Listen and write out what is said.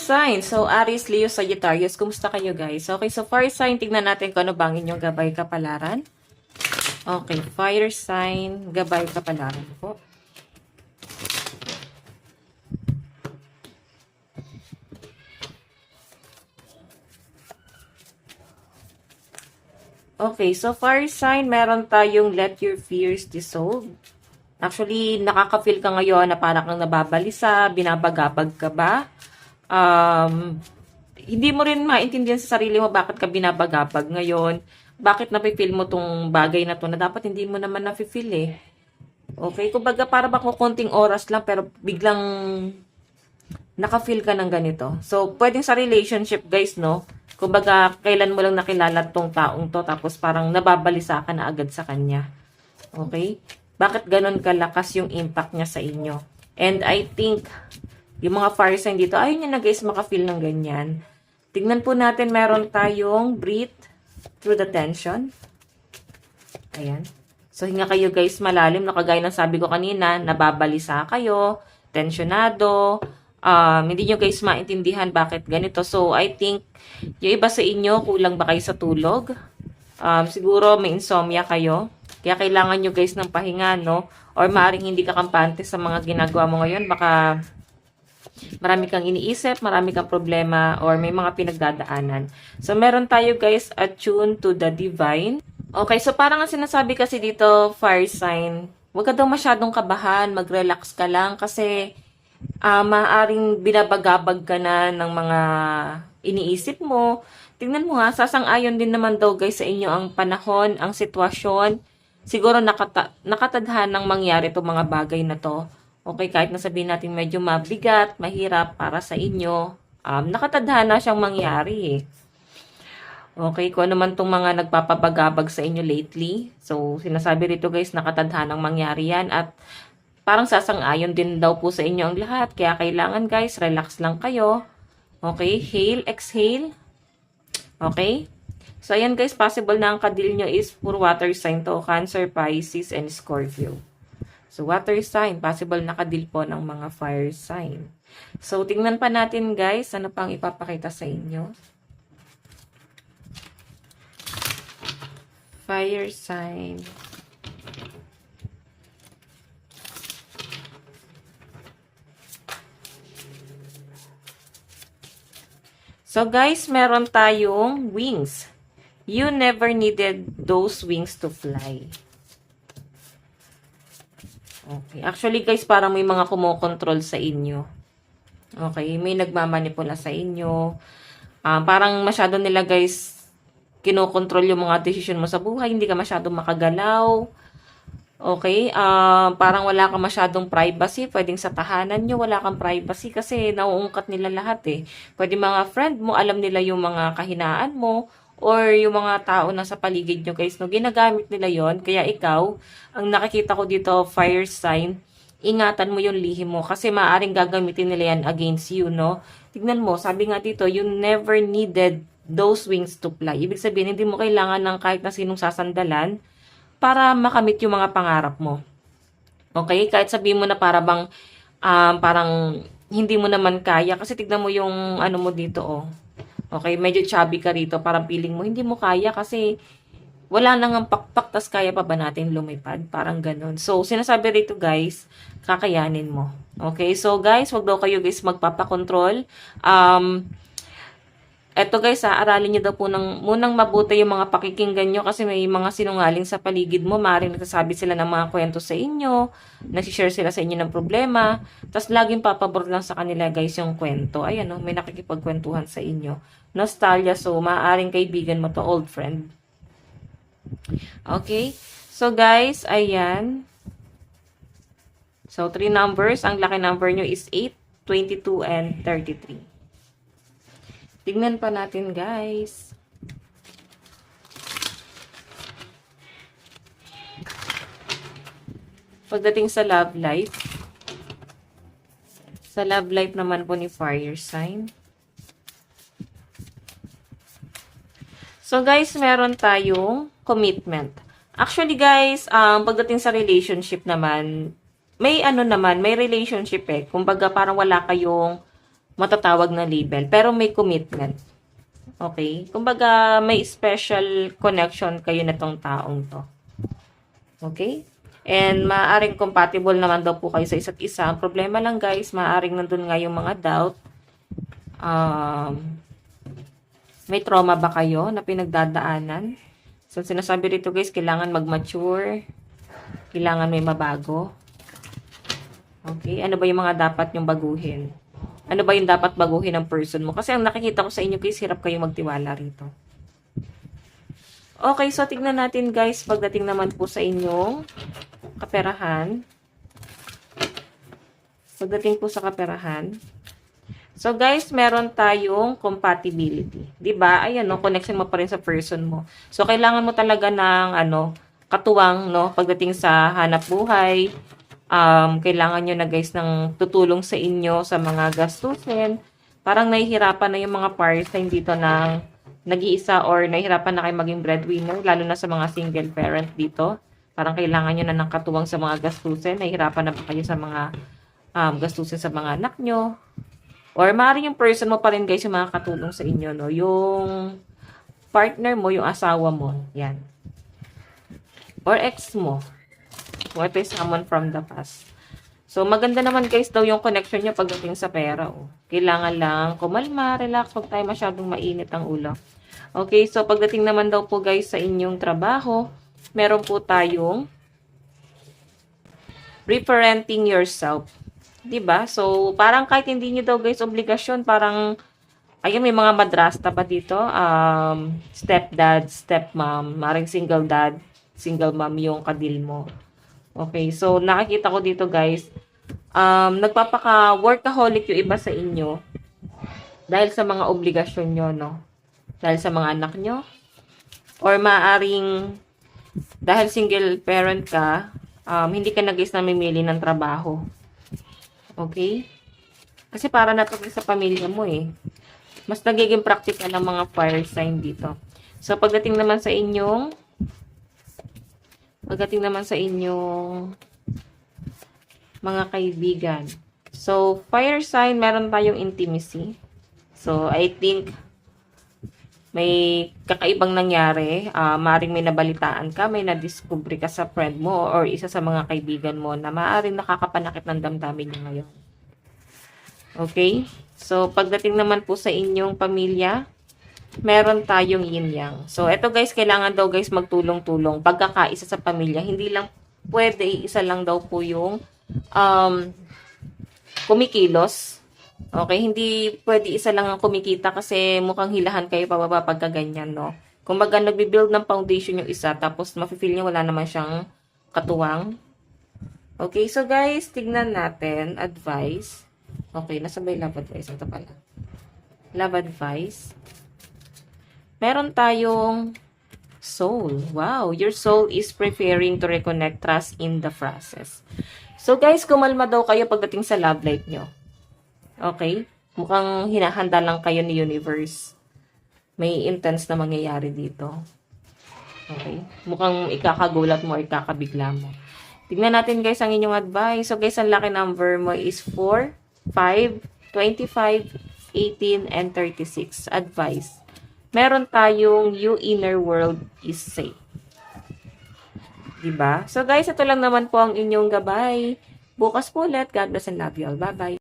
sign. So, Aries, Leo, Sagittarius, kumusta kayo guys? Okay, so fire sign, tignan natin kung ano bang inyong gabay kapalaran. Okay, fire sign, gabay kapalaran po. Okay, so fire sign, meron tayong let your fears dissolve. Actually, nakaka-feel ka ngayon na parang kang nababalisa, binabagabag ka ba? Hindi mo rin maintindihan sa sarili mo bakit ka binabagabag ngayon. Bakit napifeel mo tong bagay na to na dapat hindi mo naman napifeel eh. Okay, kumbaga para ba konting oras lang pero biglang naka-feel ka ng ganito. So, pwedeng sa relationship guys, no? Kumbaga, kailan mo lang nakilala tong taong to tapos parang nababalisa ka na agad sa kanya. Okay? Bakit ganun kalakas yung impact niya sa inyo? And I think, yung mga fire sign dito, ayun nyo na guys maka-feel ng ganyan. Tignan po natin, meron tayong breathe through the tension. Ayan. So, hinga kayo guys malalim. Nakagaya ng sabi ko kanina, nababalisa kayo, tensionado, hindi nyo guys maintindihan bakit ganito. So, I think, yung iba sa inyo, kulang ba kayo sa tulog? Siguro may insomnia kayo. Kaya kailangan nyo guys ng pahinga, no? Or maaaring hindi ka kampante sa mga ginagawa mo ngayon. Baka marami kang iniisip, marami kang problema, or may mga pinagdadaanan. So, meron tayo guys attune to the divine. Okay, so parang ang sinasabi kasi dito, fire sign, huwag ka daw masyadong kabahan, mag-relax ka lang kasi maaaring binabagabag ka na ng mga iniisip mo. Tingnan mo nga, sasang-ayon din naman daw guys sa inyo ang panahon, ang sitwasyon. Siguro nakatadhanang mangyari itong mga bagay na to. Okay, kahit nasabihin natin medyo mabigat, mahirap para sa inyo, nakatadhana siyang mangyari eh. Okay, kung ano man itong mga nagpapabagabag sa inyo lately. So, sinasabi rito guys, nakatadhanang mangyari yan at parang sasang-ayon din daw po sa inyo ang lahat. Kaya kailangan guys, relax lang kayo. Okay, inhale, exhale. Okay? So, ayan guys, possible na ang kadil nyo is puro water sign to. Cancer, Pisces, and Scorpio. So, water sign, possible na kadil po ng mga fire sign. So, tingnan pa natin guys, ano pang ipapakita sa inyo. Fire sign. So guys, meron tayong wings. You never needed those wings to fly. Okay. Actually guys, parang may mga kumokontrol sa inyo. Okay. May nagmamanipula sa inyo. Parang masyado nila guys, kinokontrol yung mga desisyon mo sa buhay. Hindi ka masyadong makagalaw. Okay, parang wala kang masyadong privacy. Pwedeng sa tahanan nyo, wala kang privacy kasi nauungkat nila lahat eh. Pwede mga friend mo, alam nila yung mga kahinaan mo or yung mga tao na sa paligid nyo guys, no, ginagamit nila yon. Kaya ikaw, ang nakikita ko dito, fire sign, ingatan mo yung lihim mo kasi maaaring gagamitin nila yan against you, no? Tignan mo, sabi nga dito, you never needed those wings to fly. Ibig sabihin, hindi mo kailangan ng kahit na sinong sasandalan para makamit yung mga pangarap mo. Okay? Kahit sabihin mo na parang hindi mo naman kaya. Kasi tignan mo yung ano mo dito, oh. Okay? Medyo chubby ka rito. Parang feeling mo, hindi mo kaya kasi wala nang pakpak, tas kaya pa ba natin lumipad? Parang ganun. So, sinasabi rito guys, kakayanin mo. Okay? So, guys, wag daw kayo guys magpapakontrol. Eto guys, aralin nyo daw po munang mabuti yung mga pakikinggan nyo kasi may mga sinungaling sa paligid mo. Maaaring nagsasabi sila ng mga kwento sa inyo, nagsishare sila sa inyo ng problema, tapos laging papabor lang sa kanila guys yung kwento. Ayan o, may nakikipagkwentuhan sa inyo. Nostalgia, so maaaring kaibigan mo to, old friend. Okay, so guys, ayan. So, 3 numbers. Ang laki number nyo is 8, 22, and 33. Tignan pa natin, guys. Pagdating sa love life. Sa love life naman po ni fire sign. So, guys, meron tayong commitment. Actually, guys, pagdating sa relationship naman, may relationship eh. Kumbaga, parang wala kayong matatawag na label. Pero may commitment. Okay? Kumbaga, may special connection kayo na tong taong to. Okay? And maaaring compatible naman daw po kayo sa isa't isa. Ang problema lang guys, maaaring nandun nga yung mga doubt. May trauma ba kayo na pinagdadaanan? So, sinasabi rito guys, kailangan mag-mature. Kailangan may mabago. Okay? Ano ba yung mga dapat nyong baguhin? Ano ba yung dapat baguhin ng person mo? Kasi ang nakikita ko sa inyo guys, hirap kayo magtiwala rito. Okay, so tignan natin guys, pagdating naman po sa inyong kaperahan. Pagdating po sa kaperahan. So guys, meron tayong compatibility. 'Di ba? Ayan no, connection mo pa rin sa person mo. So kailangan mo talaga ng katuwang no pagdating sa hanap buhay. Kailangan nyo na guys ng tutulong sa inyo sa mga gastusin. Parang nahihirapan na yung mga part-time dito ng nag-iisa or nahihirapan na kayo maging breadwinner, lalo na sa mga single parent dito. Parang kailangan nyo na ng katuwang sa mga gastusin. Nahihirapan na ba kayo sa mga gastusin sa mga anak nyo? Or maaaring yung person mo pa rin guys yung mga katulong sa inyo, no? Yung partner mo, yung asawa mo. Yan. Or ex mo. Kung ito is someone from the past. So, maganda naman guys daw yung connection nyo pagdating sa pera. Oh. Kailangan lang kumalma, relax, huwag tayo masyadong mainit ang ulo. Okay, so pagdating naman daw po guys sa inyong trabaho, meron po tayong reparenting yourself. 'Di ba? So, parang kahit hindi niyo daw guys obligasyon, parang ayun, may mga madrasta pa dito. Stepdad, stepmom, maring single dad, single mom yung kadil mo. Okay, so nakikita ko dito guys, nagpapaka-workaholic yung iba sa inyo dahil sa mga obligasyon nyo, no? Dahil sa mga anak nyo. Or maaring dahil single parent ka, hindi ka na guys namimili ng trabaho. Okay? Kasi para na to sa pamilya mo eh. Mas nagiging practical ang mga fire sign dito. So, pagdating naman sa inyong mga kaibigan. So, fire sign, meron tayong intimacy. So, I think may kakaibang nangyari. Maaaring may nabalitaan ka, may nadiscover ka sa friend mo or isa sa mga kaibigan mo na maaaring nakakapanakit ng damdamin niya ngayon. Okay? So, pagdating naman po sa inyong pamilya, meron tayong yin-yang. So, eto guys, kailangan daw guys magtulong-tulong. Pagkakaisa sa pamilya, hindi lang pwede, isa lang daw po yung kumikilos. Okay, hindi pwede isa lang ang kumikita kasi mukhang hilahan kayo pababa pagka ganyan, no? Kumbaga, nagbi-build ng foundation yung isa, tapos mafe-feel niya wala naman siyang katuwang. Okay, so guys, tignan natin, advice. Okay, nasabay love advice. Ito pala. Love advice. Meron tayong soul. Wow, your soul is preparing to reconnect, trust in the process. So guys, kumalma daw kayo pagdating sa love life nyo. Okay? Mukhang hinahanda lang kayo ni universe. May intense na mangyayari dito. Okay? Mukhang ikakagulat mo, ikakabigla mo. Tignan natin guys ang inyong advice. So guys, ang lucky number mo is 4, 5, 25, 18, and 36. Advice. Meron tayong your inner world is safe. Diba? So guys, ito lang naman po ang inyong gabay. Bukas po ulit. God bless and love you all. Bye-bye.